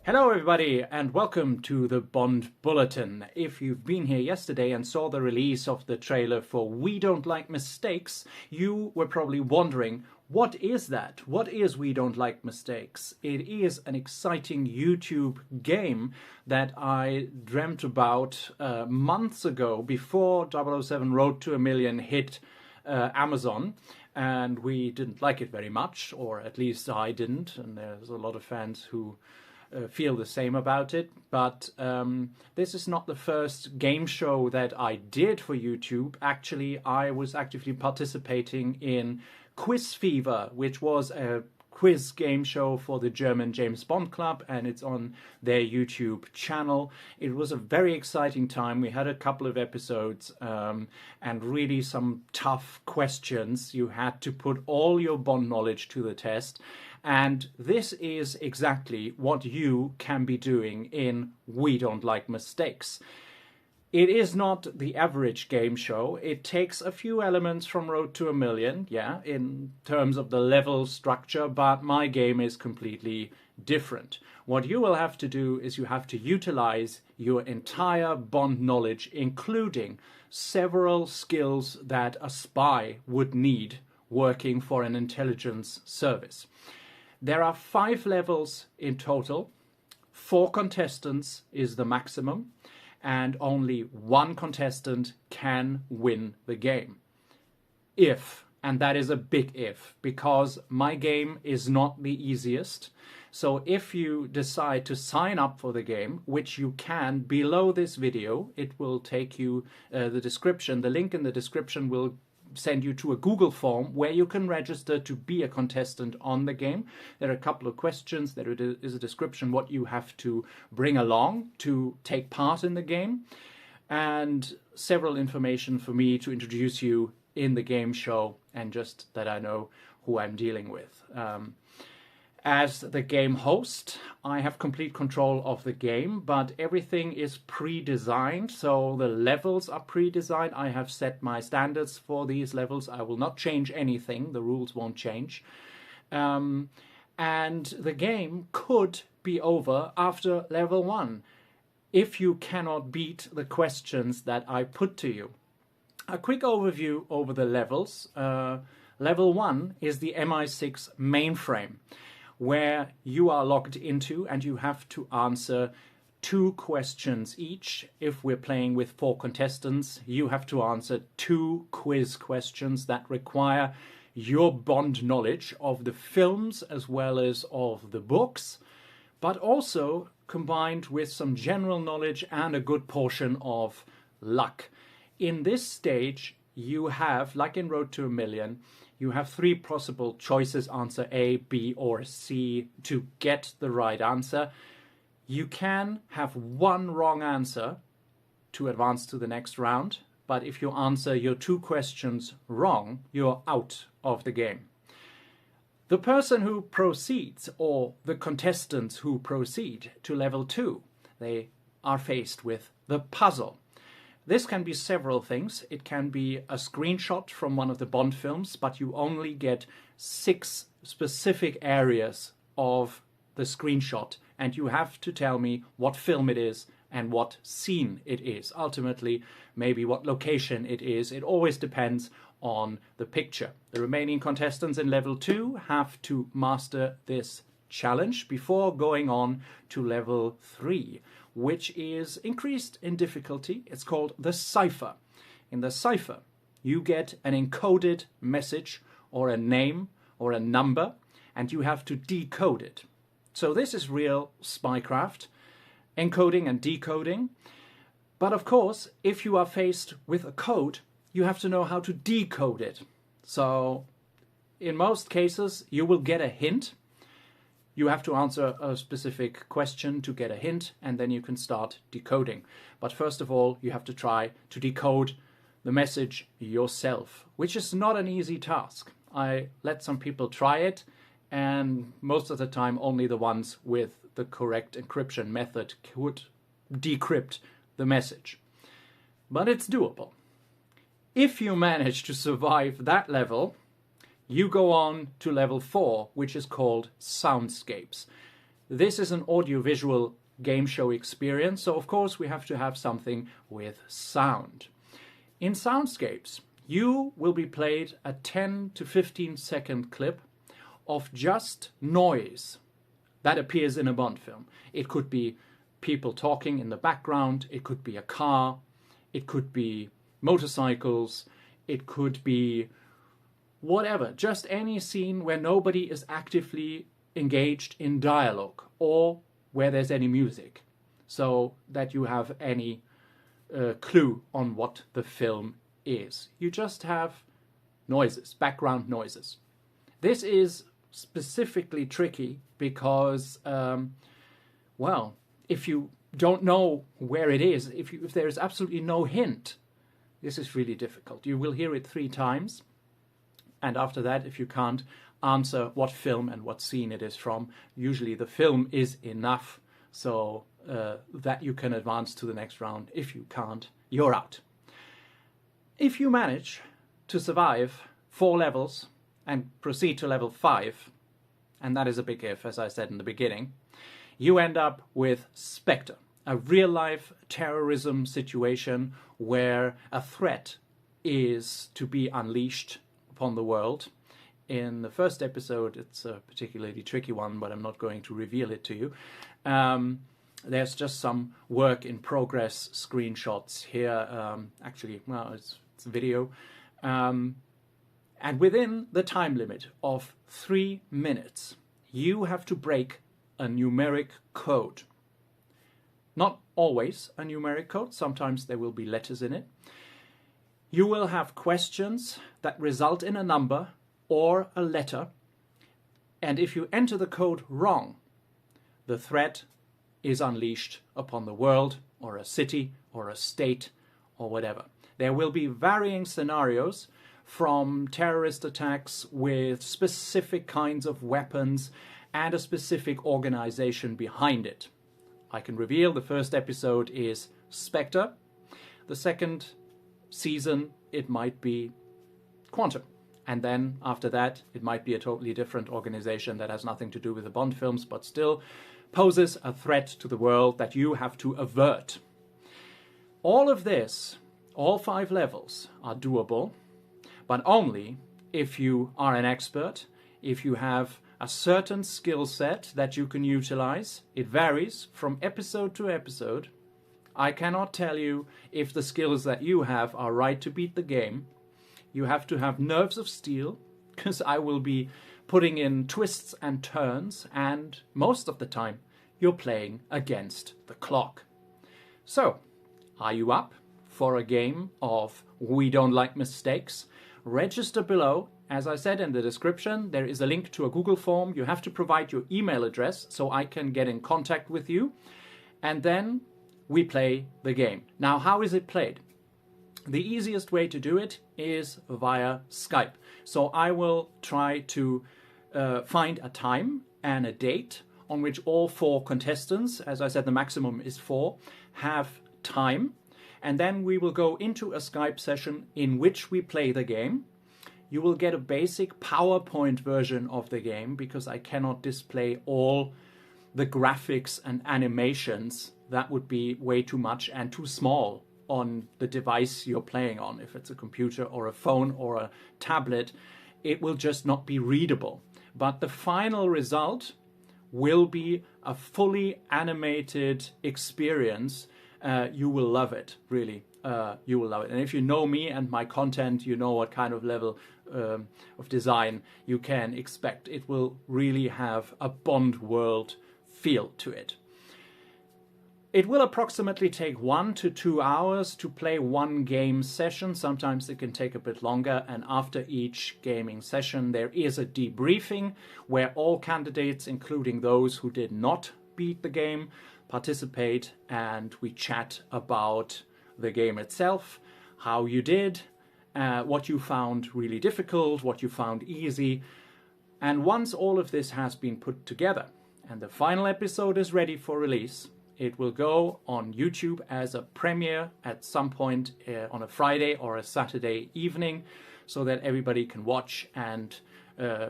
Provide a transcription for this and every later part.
Hello everybody and welcome to the Bond Bulletin. If you've been here yesterday and saw the release of the trailer for We Don't Like Mistakes, you were probably wondering, what is that? What is We Don't Like Mistakes? It is an exciting YouTube game that I dreamt about months ago before 007 Road to a Million hit Amazon. And we didn't like it very much, or at least I didn't, and there's a lot of fans who feel the same about it. But this is not the first game show that I did for YouTube. Actually, I was actively participating in Quiz Fever, which was a quiz game show for the German James Bond Club, and it's on their YouTube channel. It was a very exciting time. We had a couple of episodes and really some tough questions. You had to put all your Bond knowledge to the test. And this is exactly what you can be doing in We Don't Like Mistakes. It is not the average game show. It takes a few elements from Road to a Million, yeah, in terms of the level structure, but my game is completely different. What you will have to do is you have to utilize your entire Bond knowledge, including several skills that a spy would need working for an intelligence service. There are 5 levels in total. 4 contestants is the maximum, and only 1 contestant can win the game. If, and that is a big if, because my game is not the easiest. So if you decide to sign up for the game, which you can below this video, it will take you the link in the description will send you to a Google form where you can register to be a contestant on the game. There are a couple of questions. There is a description what you have to bring along to take part in the game, and several information for me to introduce you in the game show and just that I know who I'm dealing with. As the game host, I have complete control of the game, but everything is pre-designed, so the levels are pre-designed. I have set my standards for these levels. I will not change anything. The rules won't change. And the game could be over after level 1 if you cannot beat the questions that I put to you. A quick overview over the levels. Level 1 is the MI6 mainframe, where you are logged into and you have to answer 2 questions each. If we're playing with 4 contestants, you have to answer 2 quiz questions that require your Bond knowledge of the films as well as of the books, but also combined with some general knowledge and a good portion of luck. In this stage, you have, like in Road to a Million, you have 3 possible choices, answer A, B, or C, to get the right answer. You can have 1 wrong answer to advance to the next round, but if you answer your 2 questions wrong, you're out of the game. The person who proceeds, or the contestants who proceed to level 2, they are faced with the puzzle. This can be several things. It can be a screenshot from one of the Bond films, but you only get 6 specific areas of the screenshot, and you have to tell me what film it is and what scene it is. Ultimately, maybe what location it is. It always depends on the picture. The remaining contestants in level 2 have to master this challenge before going on to level 3, which is increased in difficulty. It's called the cipher. In the cipher, you get an encoded message or a name or a number, and you have to decode it. So this is real spycraft, encoding and decoding. But of course, if you are faced with a code, you have to know how to decode it. So in most cases, you will get a hint. You have to answer a specific question to get a hint, and then you can start decoding. But first of all, you have to try to decode the message yourself, which is not an easy task. I let some people try it, and most of the time only the ones with the correct encryption method could decrypt the message. But it's doable. If you manage to survive that level, you go on to level 4, which is called soundscapes. this is an audiovisual game show experience, so of course we have to have something with sound. In soundscapes, you will be played a 10 to 15 second clip of just noise that appears in a Bond film. It could be people talking in the background, it could be a car, it could be motorcycles, it could be whatever, just any scene where nobody is actively engaged in dialogue or where there's any music, so that you have any clue on what the film is. You just have noises, background noises. This is specifically tricky because, well, if you don't know where it is, if there is absolutely no hint, this is really difficult. You will hear it 3 times, and after that, if you can't answer what film and what scene it is from, usually the film is enough so that you can advance to the next round. If you can't, you're out. If you manage to survive 4 levels and proceed to level 5, and that is a big if, as I said in the beginning, you end up with Spectre, a real-life terrorism situation where a threat is to be unleashed upon the world. In the first episode, it's a particularly tricky one, but I'm not going to reveal it to you. There's just some work in progress screenshots here. Actually, well, it's video. And within the time limit of 3 minutes, you have to break a numeric code. Not always a numeric code. Sometimes there will be letters in it. You will have questions that result in a number or a letter, and if you enter the code wrong, the threat is unleashed upon the world or a city or a state or whatever. There will be varying scenarios, from terrorist attacks with specific kinds of weapons and a specific organization behind it. I can reveal the first episode is Spectre. The second season, it might be Quantum. And then after that, it might be a totally different organization that has nothing to do with the Bond films, but still poses a threat to the world that you have to avert. All of this, all 5 levels, are doable, but only if you are an expert, if you have a certain skill set that you can utilize. It varies from episode to episode. I cannot tell you if the skills that you have are right to beat the game. You have to have nerves of steel, because I will be putting in twists and turns, and most of the time you're playing against the clock. So, are you up for a game of We Don't Like Mistakes? Register below. As I said in the description, there is a link to a Google form. You have to provide your email address so I can get in contact with you, and then we play the game. Now, how is it played? The easiest way to do it is via Skype. So I will try to find a time and a date on which all 4 contestants, as I said the maximum is 4, have time. And then we will go into a Skype session in which we play the game. You will get a basic PowerPoint version of the game because I cannot display all the graphics and animations. That would be way too much and too small on the device you're playing on. If it's a computer or a phone or a tablet, it will just not be readable. But the final result will be a fully animated experience. You will love it, really. You will love it. And if you know me and my content, you know what kind of level of design you can expect. It will really have a Bond world feel to it. It will approximately take 1 to 2 hours to play one game session. Sometimes it can take a bit longer, and after each gaming session there is a debriefing where all candidates, including those who did not beat the game, participate, and we chat about the game itself, how you did, what you found really difficult, what you found easy. And once all of this has been put together and the final episode is ready for release, it will go on YouTube as a premiere at some point on a Friday or a Saturday evening, so that everybody can watch and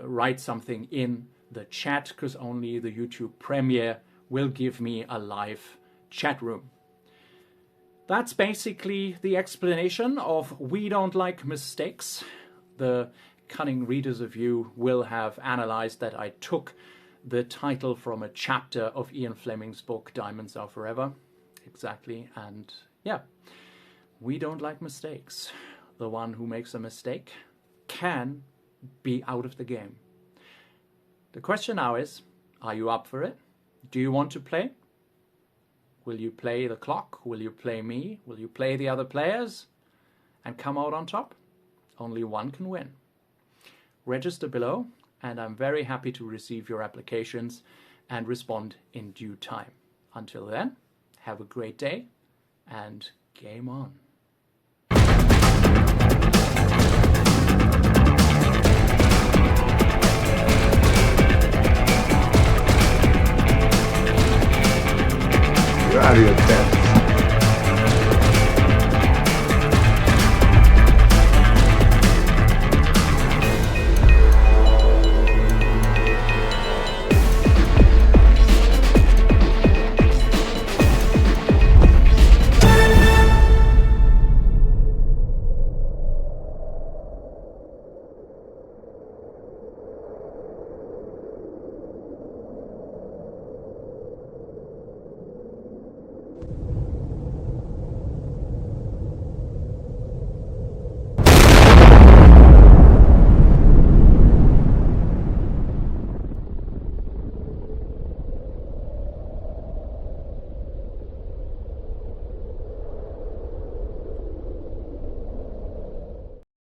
write something in the chat, because only the YouTube Premiere will give me a live chat room. That's basically the explanation of We Don't Like Mistakes. The cunning readers of you will have analyzed that I took the title from a chapter of Ian Fleming's book, Diamonds Are Forever. Exactly. And yeah, we don't like mistakes. The one who makes a mistake can be out of the game. The question now is, are you up for it? Do you want to play? Will you play the clock? Will you play me? Will you play the other players and come out on top? Only one can win. Register below, and I'm very happy to receive your applications and respond in due time. Until then, have a great day and game on.